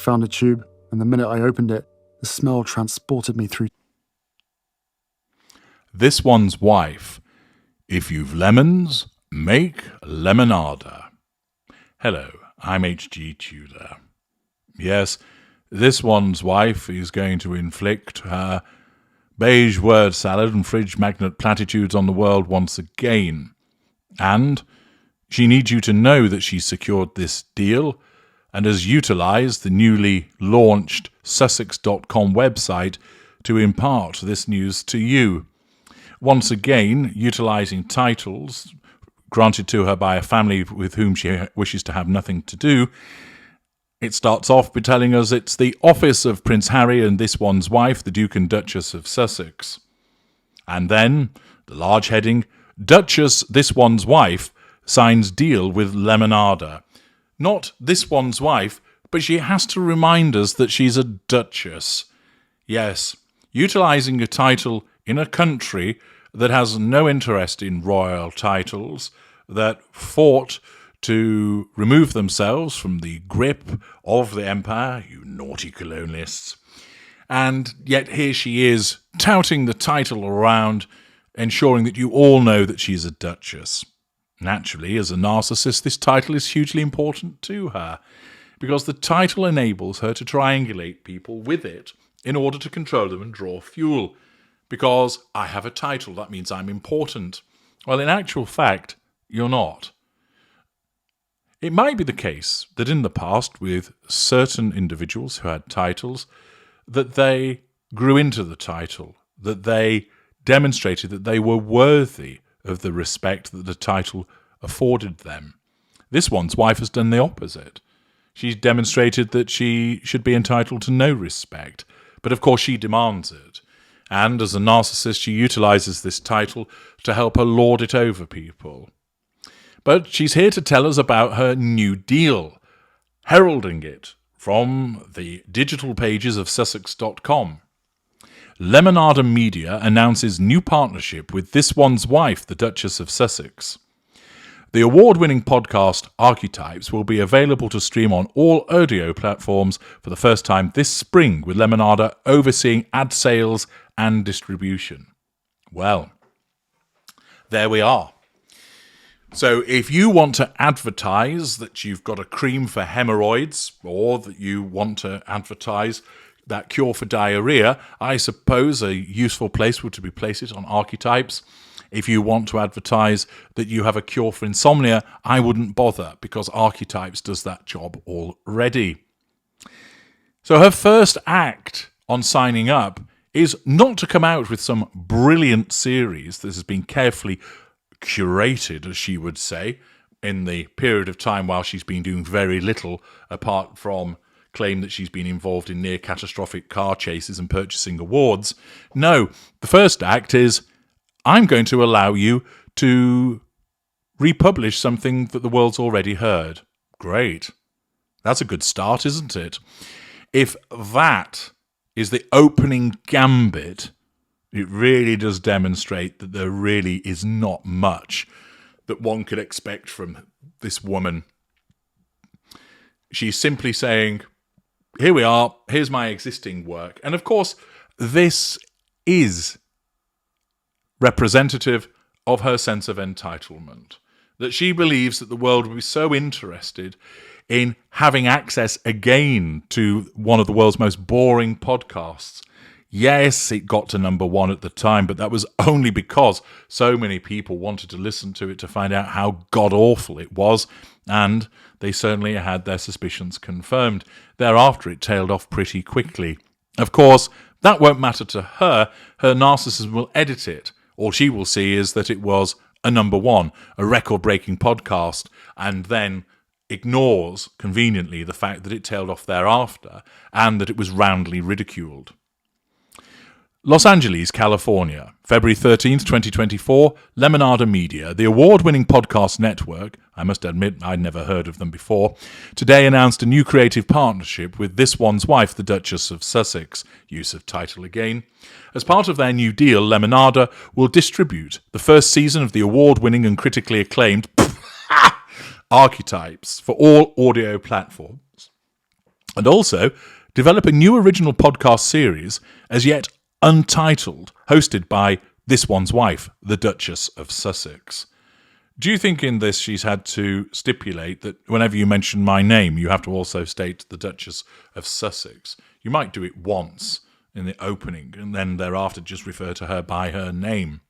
found a tube, and the minute I opened it, the smell transported me through. This one's wife. If you've lemons, make lemonada. Hello, I'm H.G. Tudor. Yes, this one's wife is going to inflict her beige word salad and fridge magnet platitudes on the world once again. And she needs you to know that she's secured this deal and has utilised the newly launched Sussex.com website to impart this news to you. Once again, utilising titles granted to her by a family with whom she wishes to have nothing to do, it starts off by telling us it's the office of Prince Harry and this one's wife, the Duke and Duchess of Sussex. And then, the large heading, Duchess, this one's wife, signs deal with Lemonada. Not this one's wife, but she has to remind us that she's a duchess. Yes, utilising a title in a country that has no interest in royal titles, that fought to remove themselves from the grip of the empire, you naughty colonialists. And yet here she is, touting the title around, ensuring that you all know that she's a duchess. Naturally, as a narcissist, this title is hugely important to her, because the title enables her to triangulate people with it in order to control them and draw fuel. Because I have a title, that means I'm important. Well, in actual fact, you're not. It might be the case that in the past, with certain individuals who had titles, that they grew into the title, that they demonstrated that they were worthy of the respect that the title afforded them. This one's wife has done the opposite. She's demonstrated that she should be entitled to no respect, but of course she demands it. And as a narcissist, she utilises this title to help her lord it over people. But she's here to tell us about her new deal, heralding it from the digital pages of Sussex.com. Lemonada Media announces new partnership with this one's wife, the Duchess of Sussex. The award-winning podcast Archetypes will be available to stream on all audio platforms for the first time this spring, with Lemonada overseeing ad sales and distribution. Well, there we are. So if you want to advertise that you've got a cream for hemorrhoids, or that you want to advertise that cure for diarrhea, I suppose a useful place would be place it on Archetypes. If you want to advertise that you have a cure for insomnia, I wouldn't bother, because Archetypes does that job already. So her first act on signing up is not to come out with some brilliant series that has been carefully curated, as she would say, in the period of time while she's been doing very little, apart from claim that she's been involved in near catastrophic car chases and purchasing awards. No, the first act is, I'm going to allow you to republish something that the world's already heard. Great. That's a good start, isn't it? If that is the opening gambit, it really does demonstrate that there really is not much that one could expect from this woman. She's simply saying, here we are, here's my existing work. And of course, this is representative of her sense of entitlement, that she believes that the world will be so interested in having access again to one of the world's most boring podcasts. Yes, it got to number one at the time, but that was only because so many people wanted to listen to it to find out how god-awful it was, and they certainly had their suspicions confirmed. Thereafter, it tailed off pretty quickly. Of course, that won't matter to her. Her narcissism will edit it. All she will see is that it was a number one, a record-breaking podcast, and then ignores, conveniently, the fact that it tailed off thereafter and that it was roundly ridiculed. Los Angeles, California, February 13th, 2024, Lemonada Media, the award-winning podcast network, I must admit I'd never heard of them before, today announced a new creative partnership with this one's wife, the Duchess of Sussex, use of title again. As part of their new deal, Lemonada will distribute the first season of the award-winning and critically acclaimed Archetypes for all audio platforms. And also develop a new original podcast series, as yet untitled, hosted by this one's wife, the Duchess of Sussex. Do you think in this she's had to stipulate that whenever you mention my name, you have to also state the Duchess of Sussex? You might do it once in the opening and then thereafter just refer to her by her name.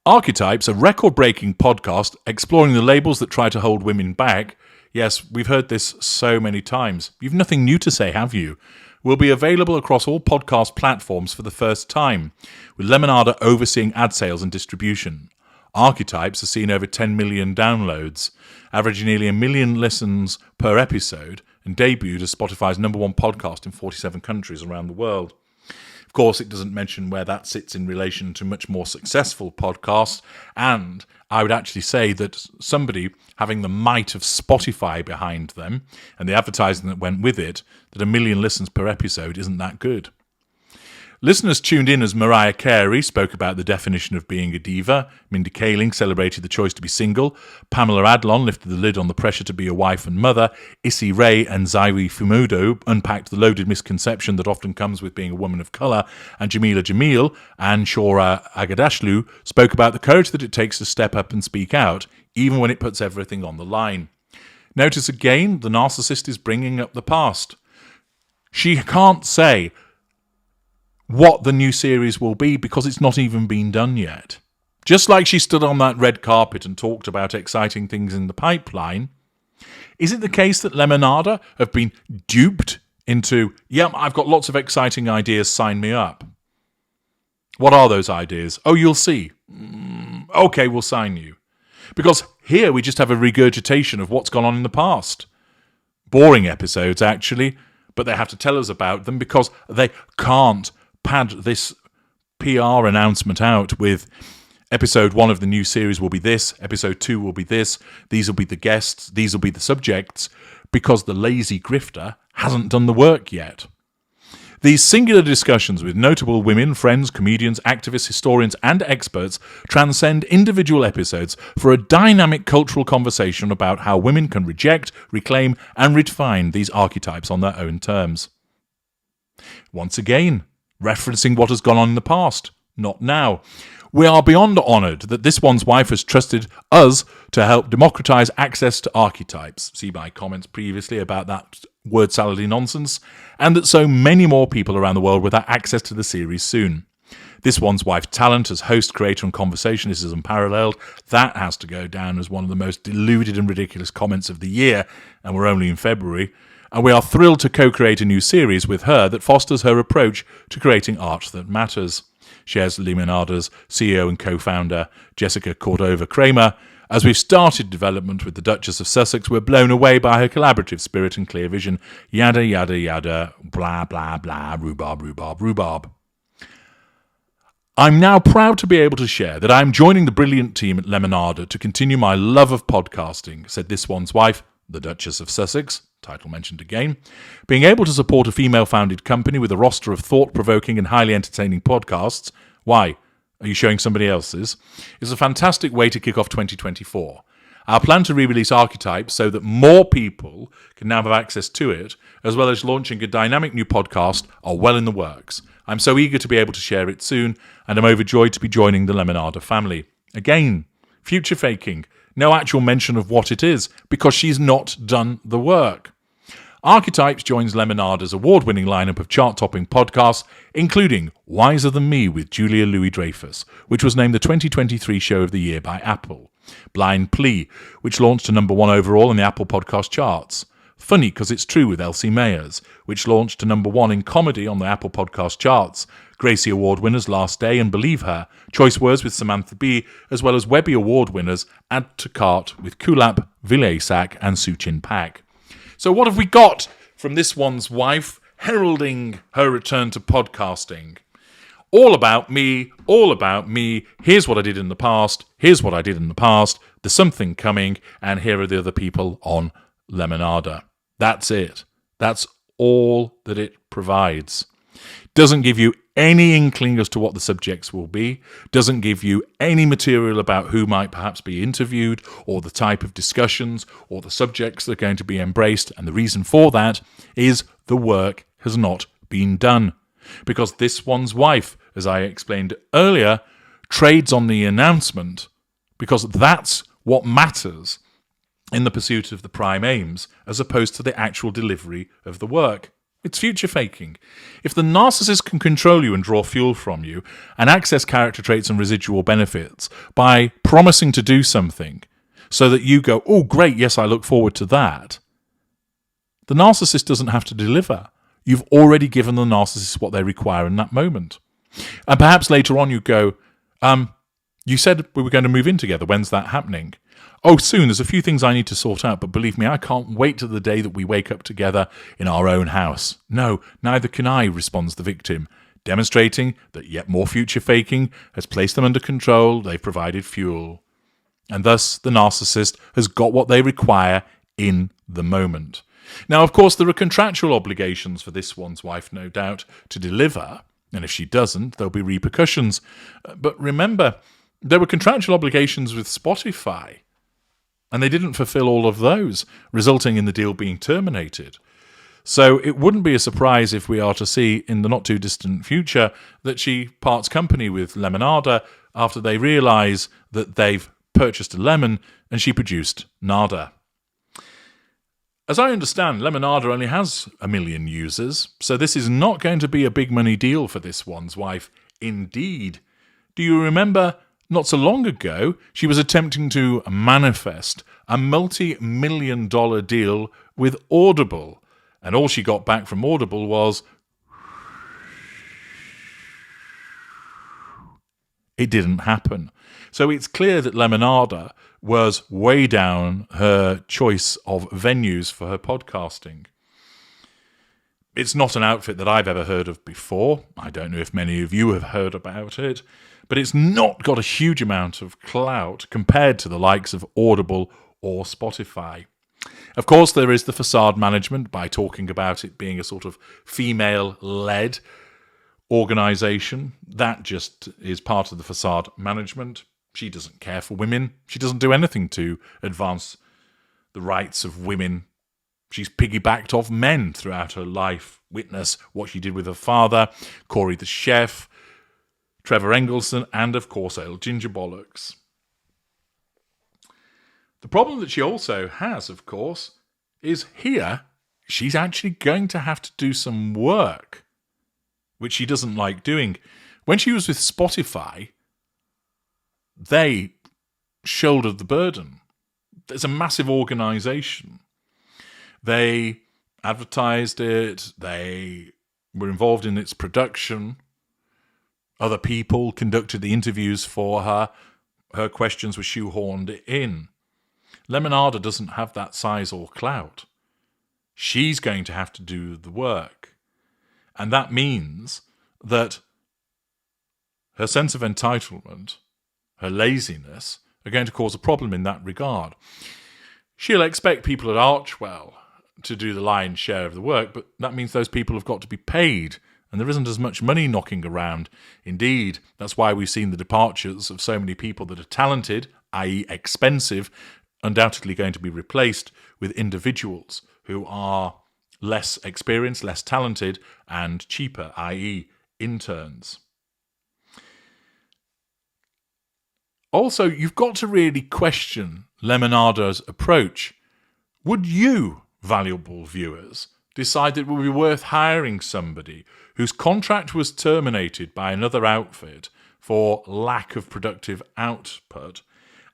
Archetypes, a record-breaking podcast exploring the labels that try to hold women back. Yes, we've heard this so many times. You've nothing new to say, have you? Will be available across all podcast platforms for the first time, with Lemonada overseeing ad sales and distribution. Archetypes has seen over 10 million downloads, averaging nearly 1 million listens per episode, and debuted as Spotify's #1 podcast in 47 countries around the world. Of course, it doesn't mention where that sits in relation to much more successful podcasts, and I would actually say that somebody having the might of Spotify behind them and the advertising that went with it, that 1 million listens per episode isn't that good. Listeners tuned in as Mariah Carey spoke about the definition of being a diva, Mindy Kaling celebrated the choice to be single, Pamela Adlon lifted the lid on the pressure to be a wife and mother, Issy Ray and Zaiwi Fumudo unpacked the loaded misconception that often comes with being a woman of colour, and Jamila Jamil and Shora Agadashlu spoke about the courage that it takes to step up and speak out, even when it puts everything on the line. Notice again, the narcissist is bringing up the past. She can't say what the new series will be because it's not even been done yet. Just like she stood on that red carpet and talked about exciting things in the pipeline, is it the case that Lemonada have been duped into, I've got lots of exciting ideas, sign me up? What are those ideas? Oh, you'll see. Okay, we'll sign you. Because here we just have a regurgitation of what's gone on in the past. Boring episodes, actually, but they have to tell us about them because they can't pad this PR announcement out with episode 1 of the new series will be this, episode 2 will be this, these will be the guests, these will be the subjects, because the lazy grifter hasn't done the work yet. These singular discussions with notable women, friends, comedians, activists, historians, and experts transcend individual episodes for a dynamic cultural conversation about how women can reject, reclaim, and redefine these archetypes on their own terms. Once again, referencing what has gone on in the past, not now. We are beyond honoured that this one's wife has trusted us to help democratise access to archetypes. See my comments previously about that word salady nonsense, and that so many more people around the world will have access to the series soon. This one's wife's talent as host, creator, and conversationist is unparalleled. That has to go down as one of the most deluded and ridiculous comments of the year, and we're only in February. And we are thrilled to co-create a new series with her that fosters her approach to creating art that matters. Shares Lemonada's CEO and co-founder, Jessica Cordova-Kramer. As we've started development with the Duchess of Sussex, we're blown away by her collaborative spirit and clear vision. Yada, yada, yada, blah, blah, blah, rhubarb, rhubarb, rhubarb. I'm now proud to be able to share that I'm joining the brilliant team at Lemonada to continue my love of podcasting, said this one's wife, the Duchess of Sussex, title mentioned again. Being able to support a female-founded company with a roster of thought-provoking and highly entertaining podcasts, why? Are you showing somebody else's? Is a fantastic way to kick off 2024. Our plan to re-release Archetypes so that more people can now have access to it, as well as launching a dynamic new podcast, are well in the works. I'm so eager to be able to share it soon, and I'm overjoyed to be joining the Lemonada family. Again, future faking. No actual mention of what it is, because she's not done the work. Archetypes joins Lemonada's award-winning lineup of chart-topping podcasts, including Wiser Than Me with Julia Louis-Dreyfus, which was named the 2023 Show of the Year by Apple. Blind Plea, which launched to #1 overall in the Apple podcast charts. Funny 'Cause It's True with Elsie Mayers, which launched to #1 in comedy on the Apple podcast charts. Gracie Award winners Last Day and Believe Her, Choice Words with Samantha Bee, as well as Webby Award winners Add to Cart with Kulap, Villaysack and Suchin Pak. So what have we got from this one's wife heralding her return to podcasting? All about me, here's what I did in the past, here's what I did in the past, there's something coming, and here are the other people on Lemonada. That's it. That's all that it provides. Doesn't give you any inkling as to what the subjects will be, doesn't give you any material about who might perhaps be interviewed, or the type of discussions, or the subjects that are going to be embraced. And the reason for that is the work has not been done. Because this one's wife, as I explained earlier, trades on the announcement, because that's what matters in the pursuit of the prime aims, as opposed to the actual delivery of the work. It's future faking. If the narcissist can control you and draw fuel from you and access character traits and residual benefits by promising to do something so that you go, oh, great, yes, I look forward to that, the narcissist doesn't have to deliver. You've already given the narcissist what they require in that moment. And perhaps later on you go, you said we were going to move in together. When's that happening? Oh, soon. There's a few things I need to sort out, but believe me, I can't wait till the day that we wake up together in our own house. No, neither can I, responds the victim, demonstrating that yet more future faking has placed them under control. They've provided fuel. And thus, the narcissist has got what they require in the moment. Now, of course, there are contractual obligations for this one's wife, no doubt, to deliver. And if she doesn't, there'll be repercussions. But remember, there were contractual obligations with Spotify, and they didn't fulfill all of those, resulting in the deal being terminated. So it wouldn't be a surprise if we are to see in the not-too-distant future that she parts company with Lemonada after they realise that they've purchased a lemon and she produced nada. As I understand, Lemonada only has 1 million users, so this is not going to be a big money deal for this one's wife. Indeed. Do you remember, not so long ago, she was attempting to manifest a multi-million-dollar deal with Audible, and all she got back from Audible was, it didn't happen. So it's clear that Lemonada was way down her choice of venues for her podcasting. It's not an outfit that I've ever heard of before. I don't know if many of you have heard about it, but it's not got a huge amount of clout compared to the likes of Audible or Spotify. Of course, there is the facade management by talking about it being a sort of female-led organisation. That just is part of the facade management. She doesn't care for women. She doesn't do anything to advance the rights of women. She's piggybacked off men throughout her life. Witness what she did with her father, Corey the chef, Trevor Engelson, and of course Ale Gingerbollocks. The problem that she also has, of course, is here she's actually going to have to do some work, which she doesn't like doing. When she was with Spotify, they shouldered the burden. There's a massive organisation. They advertised it. They were involved in its production. Other people conducted the interviews for her. Her questions were shoehorned in. Lemonada doesn't have that size or clout. She's going to have to do the work. And that means that her sense of entitlement, her laziness, are going to cause a problem in that regard. She'll expect people at Archwell to do the lion's share of the work, but that means those people have got to be paid, and there isn't as much money knocking around. Indeed, that's why we've seen the departures of so many people that are talented, i.e. expensive, undoubtedly going to be replaced with individuals who are less experienced, less talented, and cheaper, i.e. interns. Also, you've got to really question Lemonada's approach. Would you, valuable viewers, decide that it would be worth hiring somebody whose contract was terminated by another outfit for lack of productive output,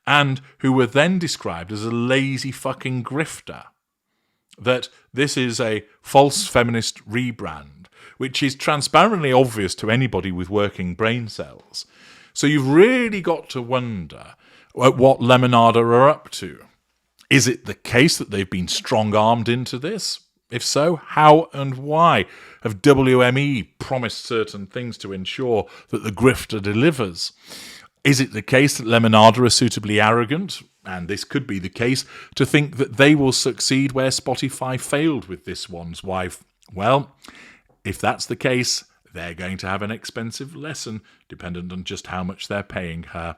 and who were then described as a lazy fucking grifter? That this is a false feminist rebrand, which is transparently obvious to anybody with working brain cells. So you've really got to wonder what Lemonada are up to. Is it the case that they've been strong-armed into this? If so, how and why? Have WME promised certain things to ensure that the grifter delivers? Is it the case that Lemonada are suitably arrogant, and this could be the case, to think that they will succeed where Spotify failed with this one's wife? Well, if that's the case, they're going to have an expensive lesson, dependent on just how much they're paying her.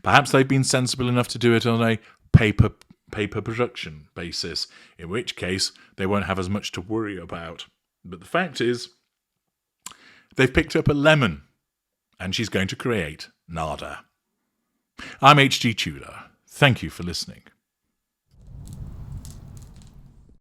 Perhaps they've been sensible enough to do it on a paper production basis, in which case they won't have as much to worry about. But the fact is, they've picked up a lemon, and she's going to create nada. I'm H.G. Tudor. Thank you for listening.